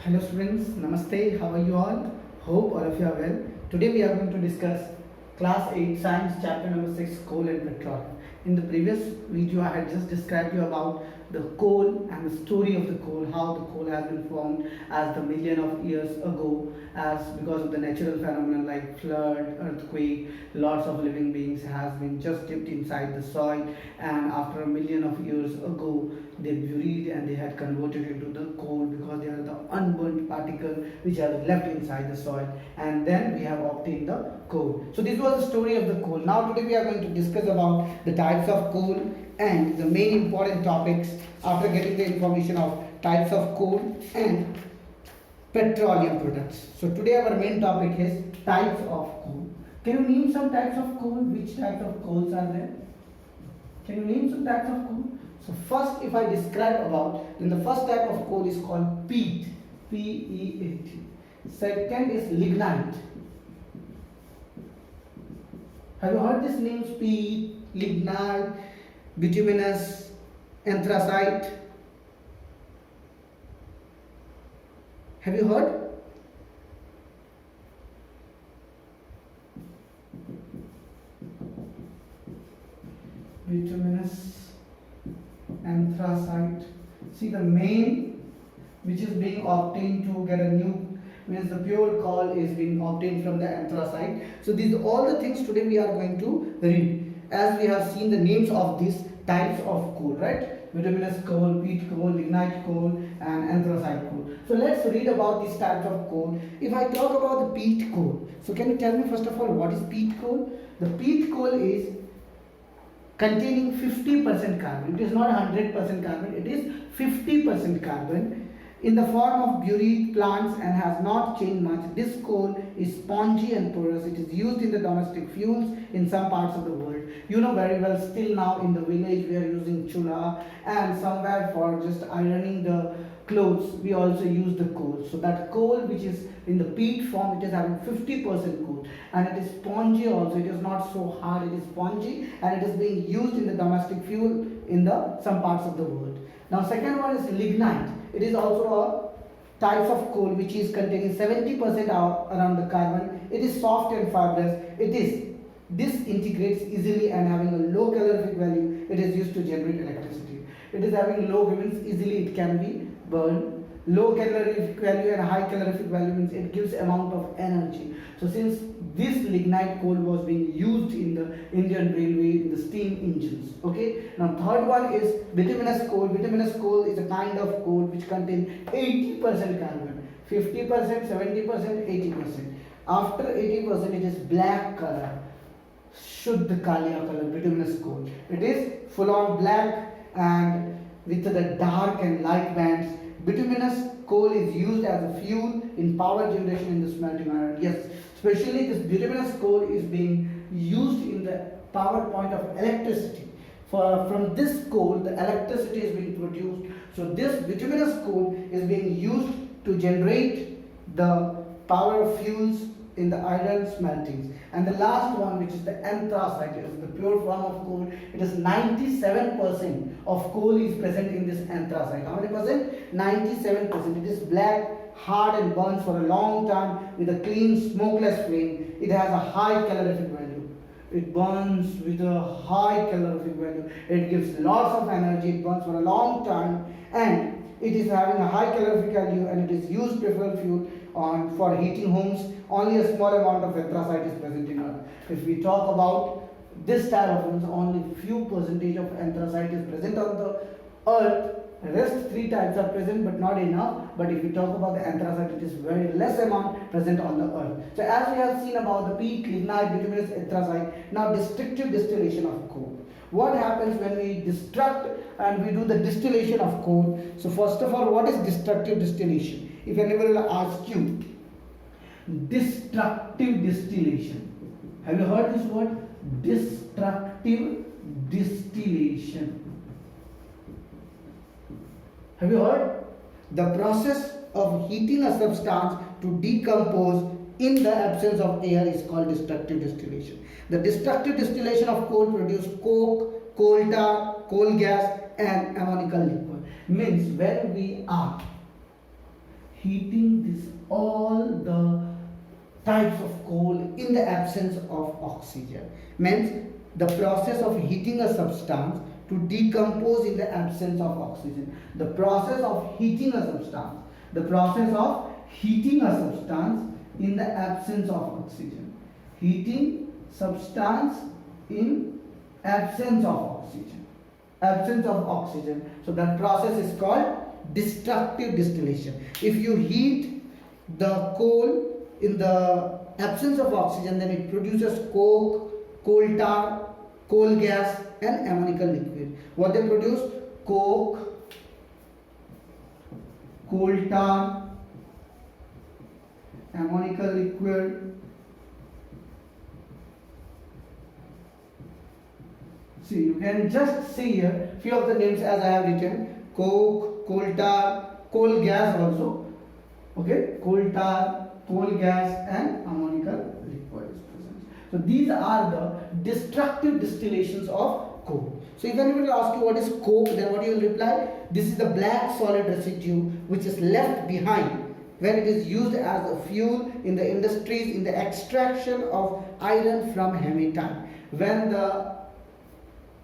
Hello students, Namaste, how are you all? Hope all of you are well. Today we are going to discuss class 8 science chapter number 6 coal and petrol. In the previous video I had just described you about the coal and the story of the coal, how the coal has been formed as the million of years ago, as because of the natural phenomenon like flood, earthquake, lots of living beings has been just dipped inside the soil, and after a million of years ago they buried and they had converted into the coal because they are the unburnt particle which are left inside the soil, and then we have obtained the coal. So this was the story of the coal. Now today we are going to discuss about the types of coal and the main important topics after getting the information of types of coal and petroleum products. So today our main topic is types of coal. Can you name some types of coal? Which types of coals are there? Can you name some types of coal? So first, if I describe about, then the first type of coal is called peat, P-E-A-T. Second is lignite. Have you heard these names? Peat, lignite, bituminous, anthracite. Have you heard? Bituminous, anthracite. See, the main which is being obtained to get a new, means the pure coal is being obtained from the anthracite. So these are all the things today we are going to read, as we have seen the names of these types of coal, right? Bituminous coal, peat coal, lignite coal, and anthracite coal. So let's read about these types of coal. If I talk about the peat coal, so can you tell me first of all what is peat coal? The peat coal is containing 50% carbon. It is not 100% carbon, it is 50% carbon in the form of buried plants and has not changed much. This coal is spongy and porous. It is used in the domestic fuels in some parts of the world. You know very well, still now in the village we are using chula, and somewhere for just ironing the clothes we also use the coal. So that coal which is in the peat form, it is having 50% coal, and it is spongy also. It is not so hard, it is spongy, and it is being used in the domestic fuel in the some parts of the world. Now second one is lignite. It is also a types of coal which is containing 70% around the carbon. It is soft and fibrous. This integrates easily and having a low calorific value. It is used to generate electricity. It is having low, means easily it can be burned. Low calorific value and high calorific value means it gives amount of energy. So since this lignite coal was being used in the Indian railway in the steam engines. Okay. Now third one is bituminous coal. Bituminous coal is a kind of coal which contains 80% carbon, 50%, 70%, 80%. After 80% it is black color, Shuddha Kaliya color, bituminous coal. It is full on black and with the dark and light bands. Bituminous coal is used as a fuel in power generation in the smelting iron. Yes, especially this bituminous coal is being used in the power point of electricity. From this coal, the electricity is being produced. So this bituminous coal is being used to generate the power of fuels in the iron smeltings. And the last one, which is the anthracite, is the pure form of coal. It is 97% of coal is present in this anthracite. How many percent? 97%. It is black, hard, and burns for a long time with a clean, smokeless flame. It has a high calorific value. It burns with a high calorific value. It gives lots of energy. It burns for a long time, and it is having a high calorific value, and it is used preferred fuel for heating homes. Only a small amount of anthracite is present in Earth. If we talk about this type of homes, only few percentage of anthracite is present on the Earth. Rest three types are present, but not enough. But if we talk about the anthracite, it is very less amount present on the Earth. So as we have seen about the peat, lignite, bituminous, anthracite, now destructive distillation of coal. What happens when we destruct and we do the distillation of coal? So first of all, what is destructive distillation? If anyone will ask you, destructive distillation. Have you heard this word? Destructive distillation. Have you heard? The process of heating a substance to decompose in the absence of air is called destructive distillation. The destructive distillation of coal produces coke, coal tar, coal gas, and ammonical liquor. Means when we are heating this all the types of coal in the absence of oxygen. Means the process of heating a substance to decompose in the absence of oxygen. The process of heating a substance. The process of heating a substance in the absence of oxygen. Heating substance in absence of oxygen. Absence of oxygen. So that process is called destructive distillation. If you heat the coal in the absence of oxygen, then it produces coke, coal tar, coal gas and ammoniacal liquid. What they produce? Coke, coal tar, ammoniacal liquid. See, you can just see here few of the names as I have written: coke, coal tar, coal gas also. Okay, coal tar, coal gas and ammoniacal liquid is present. So these are the destructive distillations of coke. So if anybody asks you what is coke, then what you will reply? This is the black solid residue which is left behind when it is used as a fuel in the industries in the extraction of iron from hematite. When the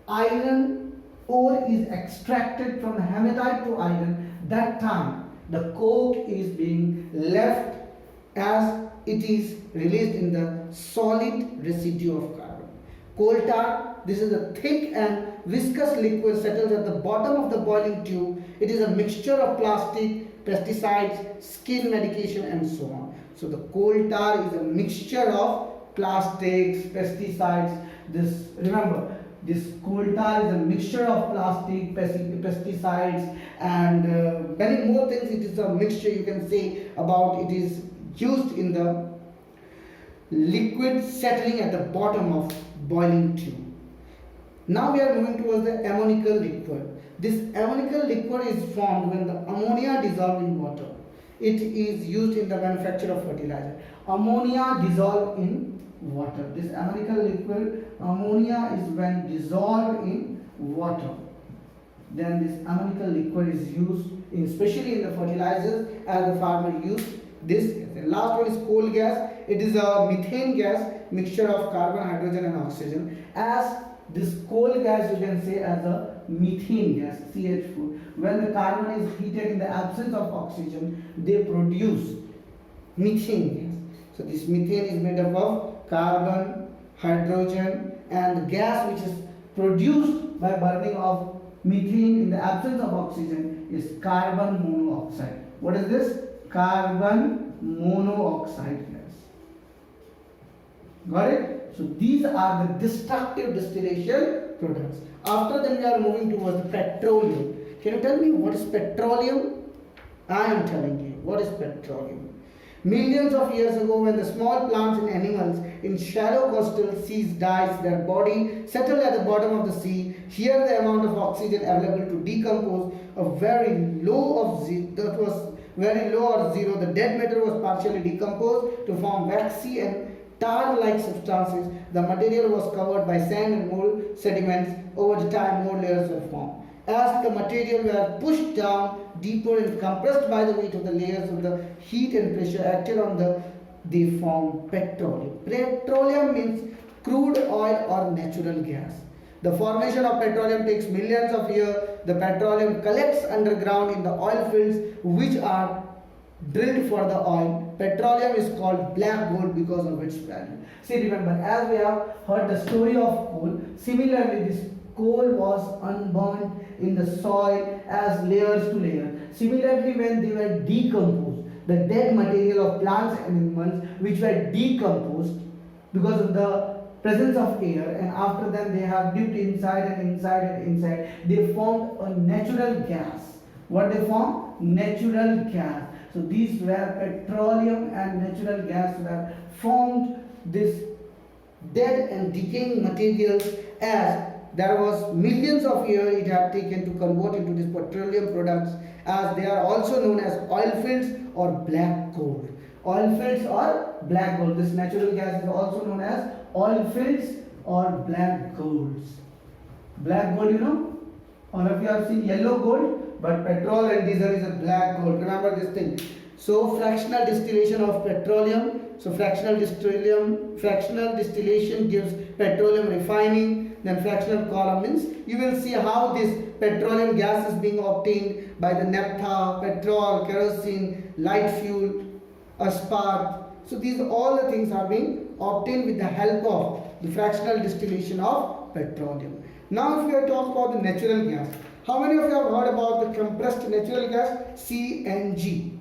iron ore is extracted from hematite to iron, that time the coke is being left as it is released in the solid residue of carbon. Coal tar, this is a thick and viscous liquid settles at the bottom of the boiling tube. It is a mixture of plastic, pesticides, skin medication and so on. So the coal tar is a mixture of plastics, pesticides. This, remember, this coal tar is a mixture of plastic, pesticides and many more things. It is a mixture, you can say, about it is used in the liquid settling at the bottom of boiling tube. Now we are moving towards the ammoniacal liquid. This ammoniacal liquid is formed when the ammonia dissolved in water. It is used in the manufacture of fertilizer. Ammonia dissolved in water. This ammoniacal liquid, ammonia is when dissolved in water. Then this ammoniacal liquid is used especially in the fertilizers as the farmer use this. The last one is coal gas. It is a methane gas, mixture of carbon, hydrogen and oxygen. As this coal gas you can say as a methane gas, CH4. When the carbon is heated in the absence of oxygen, they produce methane gas. So this methane is made up of carbon, hydrogen and gas which is produced by burning of methane in the absence of oxygen is carbon monoxide. What is this? Carbon monoxide gas. Got it? So these are the destructive distillation products. After that we are moving towards the petroleum. Can you tell me what is petroleum? I am telling you what is petroleum. Millions of years ago, when the small plants and animals in shallow coastal seas died, their body settled at the bottom of the sea. Here the amount of oxygen available to decompose a very low of that was very low or zero. The dead matter was partially decomposed to form waxy and tar-like substances. The material was covered by sand and more sediments. Over the time, more layers were formed. As the material were pushed down deeper and compressed by the weight of the layers of the heat and pressure acted on they formed petroleum. Petroleum means crude oil or natural gas. The formation of petroleum takes millions of years. The petroleum collects underground in the oil fields which are drilled for the oil. Petroleum is called black gold because of its value. See, remember, as we have heard the story of coal, similarly this coal was unburnt in the soil as layers to layers. Similarly, when they were decomposed, the dead material of plants and animals which were decomposed because of the presence of air, and after that they have dipped inside and inside and inside, they formed a natural gas. What they formed? Natural gas. So these were petroleum and natural gas were formed this dead and decaying materials as there was millions of years it had taken to convert into these petroleum products, as they are also known as oil fields or black gold. Oil fields or black gold. This natural gas is also known as oil fields or black golds. Black gold, you know, all of you have seen yellow gold, but petrol and diesel is a black gold. Remember this thing. So fractional distillation of petroleum. So fractional distillation gives petroleum refining. Then fractional column means you will see how this petroleum gas is being obtained by the naphtha, petrol, kerosene, light fuel, aspark. So these all the things are being obtained with the help of the fractional distillation of petroleum. Now if we are talking about the natural gas, how many of you have heard about the compressed natural gas, C.N.G?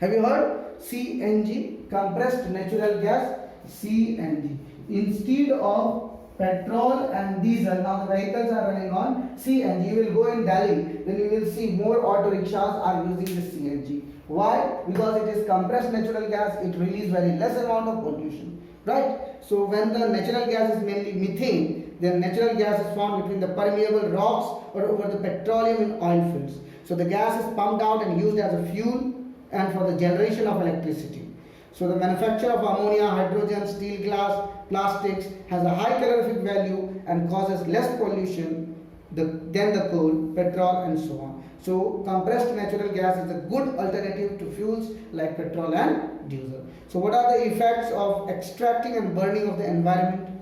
Have you heard? C.N.G, compressed natural gas, C.N.G. Instead of petrol and diesel, now the vehicles are running on C.N.G. You will go in Delhi, then you will see more auto rickshaws are using the C.N.G. Why? Because it is compressed natural gas, it releases very less amount of pollution, right? So when the natural gas is mainly methane, then natural gas is formed between the permeable rocks or over the petroleum in oil fields. So the gas is pumped out and used as a fuel and for the generation of electricity. So the manufacture of ammonia, hydrogen, steel, glass, plastics has a high calorific value and causes less pollution than the coal, petrol and so on. So compressed natural gas is a good alternative to fuels like petrol and diesel. So what are the effects of extracting and burning of the environment?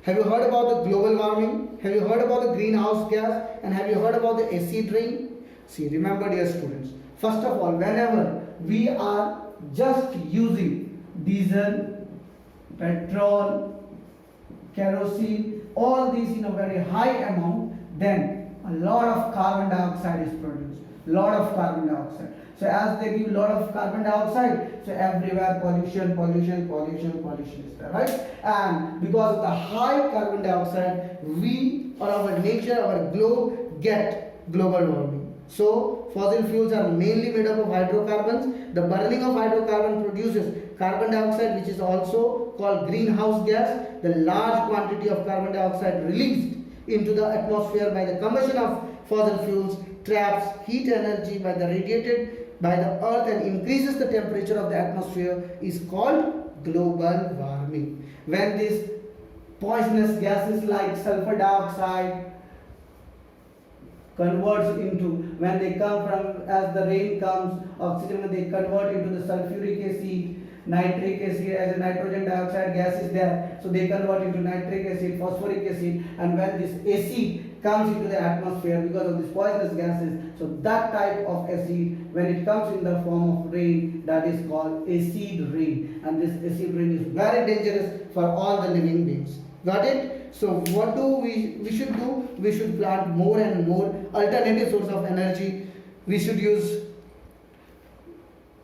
Have you heard about the global warming? Have you heard about the greenhouse gas? And have you heard about the acid rain? See, remember dear students, first of all, whenever we are just using diesel, petrol, kerosene, all these in a very high amount, then a lot of carbon dioxide is produced. Lot of carbon dioxide. So as they give lot of carbon dioxide, so everywhere pollution is there, right? And because of the high carbon dioxide, we or our nature, our globe get global warming. So fossil fuels are mainly made up of hydrocarbons. The burning of hydrocarbon produces carbon dioxide, which is also called greenhouse gas. The large quantity of carbon dioxide released into the atmosphere by the combustion of fossil fuels traps heat energy by the radiated by the earth and increases the temperature of the atmosphere is called global warming. When these poisonous gases like sulfur dioxide converts into, when they come from, as the rain comes, oxygen, when they convert into the sulfuric acid, nitric acid, as a nitrogen dioxide gas is there, so they convert into nitric acid, phosphoric acid, and when this acid comes into the atmosphere because of these poisonous gases, so that type of acid, when it comes in the form of rain, that is called acid rain, and this acid rain is very dangerous for all the living beings. Got it? So what do we should do? We should plant more and more alternative source of energy. We should use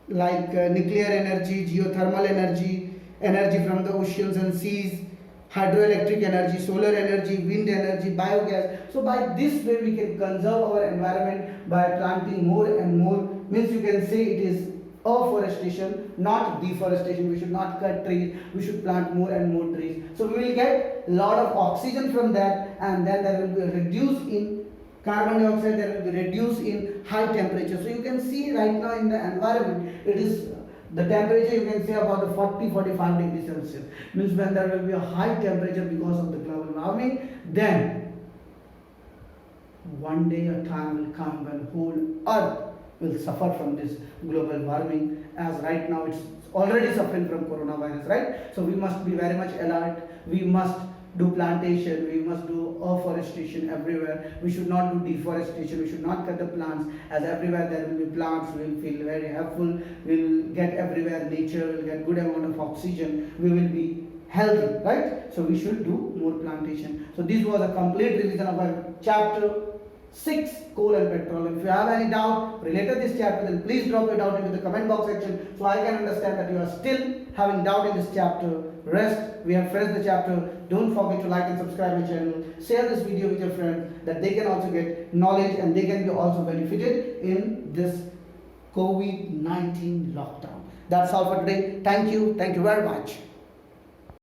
like nuclear energy, geothermal energy, energy from the oceans and seas, hydroelectric energy, solar energy, wind energy, biogas. So by this way we can conserve our environment by planting more and more. Means you can say it is afforestation, not deforestation. We should not cut trees, we should plant more and more trees. So we will get a lot of oxygen from that, and then there will be a reduce in carbon dioxide, there will be reduce in high temperature. So you can see right now in the environment, it is the temperature you can say about the 40-45 degrees Celsius. Means when there will be a high temperature because of the global warming, then one day a time will come when whole earth will suffer from this global warming, as right now it's already suffering from coronavirus, right? So we must be very much alert. We must do plantation, we must do afforestation everywhere. We should not do deforestation, we should not cut the plants, as everywhere there will be plants, we will feel very helpful, we will get everywhere nature, we will get good amount of oxygen, we will be healthy, right? So we should do more plantation. So this was a complete revision of our chapter 6, coal and petrol. If you have any doubt related to this chapter, then please drop your doubt into the comment box section so I can understand that you are still having doubt in this chapter. Rest, we have finished the chapter. Don't forget to like and subscribe my channel. Share this video with your friends that they can also get knowledge and they can be also benefited in this COVID-19 lockdown. That's all for today. Thank you very much.